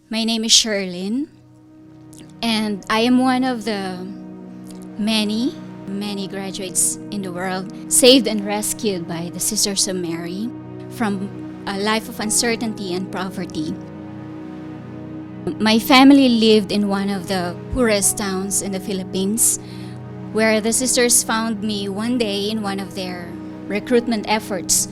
My name is Sherlyn, and I am one of the many graduates in the world saved and rescued by the Sisters of Maria from a life of uncertainty and poverty. My family lived in one of the poorest towns in the Philippines, where the sisters found me one day in one of their recruitment efforts.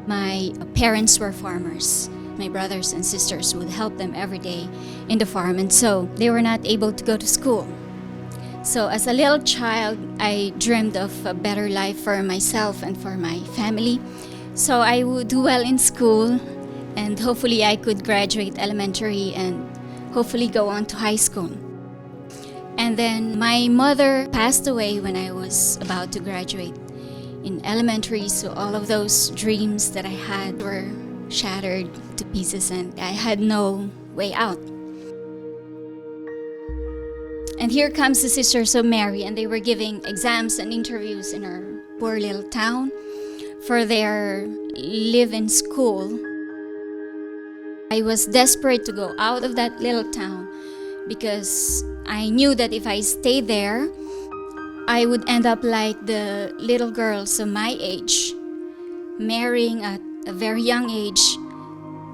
My parents were farmers. My brothers and sisters would help them every day in the farm, and so they were not able to go to school. So as a little child, I dreamed of a better life for myself and for my family. So I would do well in school, and hopefully I could graduate elementary and hopefully go on to high school. And then my mother passed away when I was about to graduate in elementary, so all of those dreams that I had were shattered to pieces and I had no way out. And here comes the Sisters of Maria, and they were giving exams and interviews in our poor little town for their live-in school. I was desperate to go out of that little town because I knew that if I stayed there, I would end up like the little girls of my age, marrying at a very young age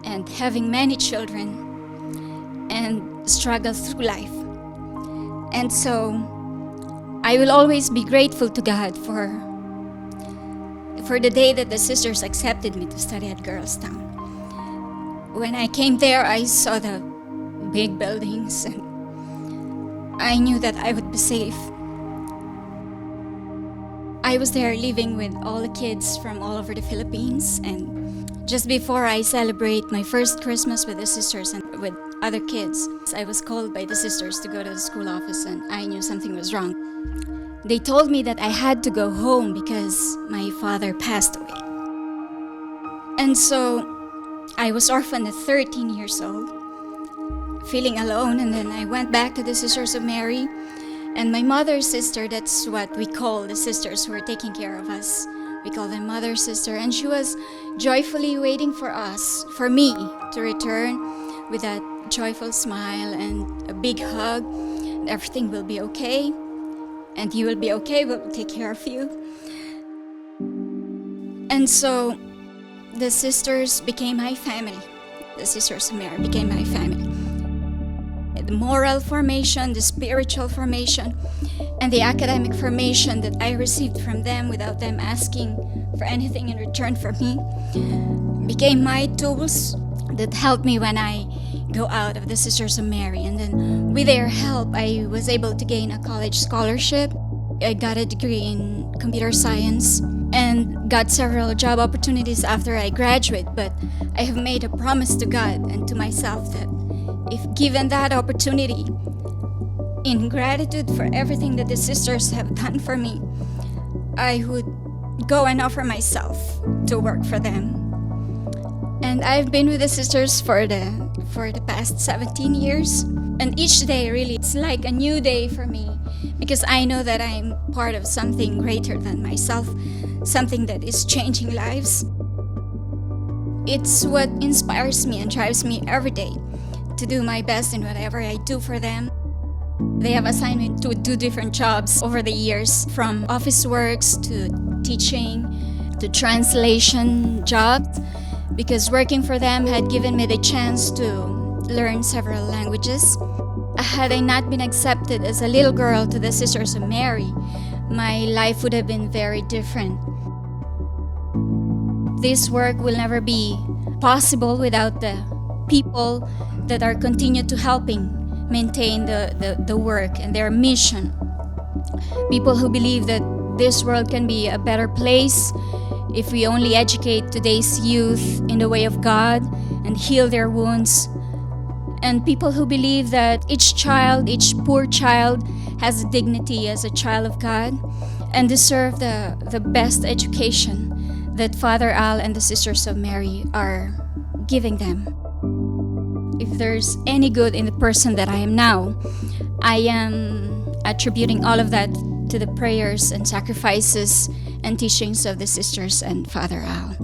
and having many children and struggle through life. And so I will always be grateful to God for the day that the sisters accepted me to study at Girls Town. When I came there, I saw the big buildings and I knew that I would be safe. I was there living with all the kids from all over the Philippines, and just before I celebrate my first Christmas with the sisters and with other kids, I was called by the sisters to go to the school office, and I knew something was wrong. They told me that I had to go home because my father passed away. And so I was orphaned at 13 years old, feeling alone, and then I went back to the Sisters of Maria. And my mother's sister, that's what we call the sisters who are taking care of us. We call them mother, sister. And she was joyfully waiting for us, for me, to return with that joyful smile and a big hug. Everything will be okay. And you will be okay. We'll take care of you. And so the sisters became my family. The Sisters of Maria became my family. The moral formation, the spiritual formation, and the academic formation that I received from them without them asking for anything in return from me became my tools that helped me when I go out of the Sisters of Maria. And then with their help, I was able to gain a college scholarship. I got a degree in computer science and got several job opportunities after I graduated. But I have made a promise to God and to myself that if given that opportunity, in gratitude for everything that the sisters have done for me, I would go and offer myself to work for them. And I've been with the sisters for the past 17 years. And each day really, it's like a new day for me because I know that I'm part of something greater than myself, something that is changing lives. It's what inspires me and drives me every day to do my best in whatever I do for them. They have assigned me to do different jobs over the years, from office works to teaching to translation jobs, because working for them had given me the chance to learn several languages. Had I not been accepted as a little girl to the Sisters of Maria, my life would have been very different. This work will never be possible without the people that are continued to helping maintain the work and their mission. People who believe that this world can be a better place if we only educate today's youth in the way of God and heal their wounds. And people who believe that each child, each poor child, has dignity as a child of God and deserve the best education that Father Al and the Sisters of Maria are giving them. If there's any good in the person that I am now, I am attributing all of that to the prayers and sacrifices and teachings of the sisters and Father Al.